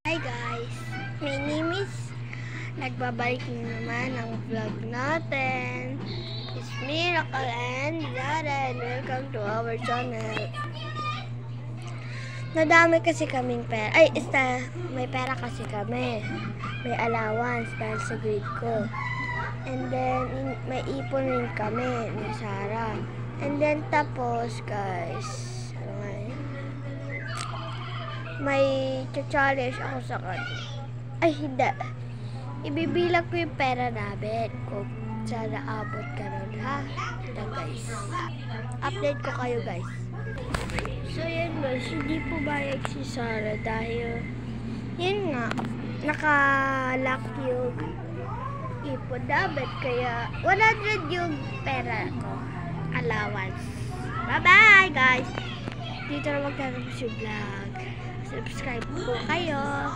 Hi guys, my name is nagbabalik na naman ang vlog natin. It's me, Rakal and Zara, and welcome to our channel. Nadami kasi kaming pera. May pera kasi kami. May allowance dahil sa grade ko. And then, may ipon rin kami ni Sarah. And then, tapos guys, may challenge ako sa kanya. Ay, hindi. Ibibilang ko yung pera namin kung sana abot ka nun, ha? Ito, guys. Update ko kayo, guys. So, yun guys. Hindi pumayag si Sarah dahil, yun nga, naka-lock yung ipon namin. Kaya, 100 yung pera ko. Allowance. Bye-bye, guys! Dito na magtatapos yung vlog. Subscribe po kayo.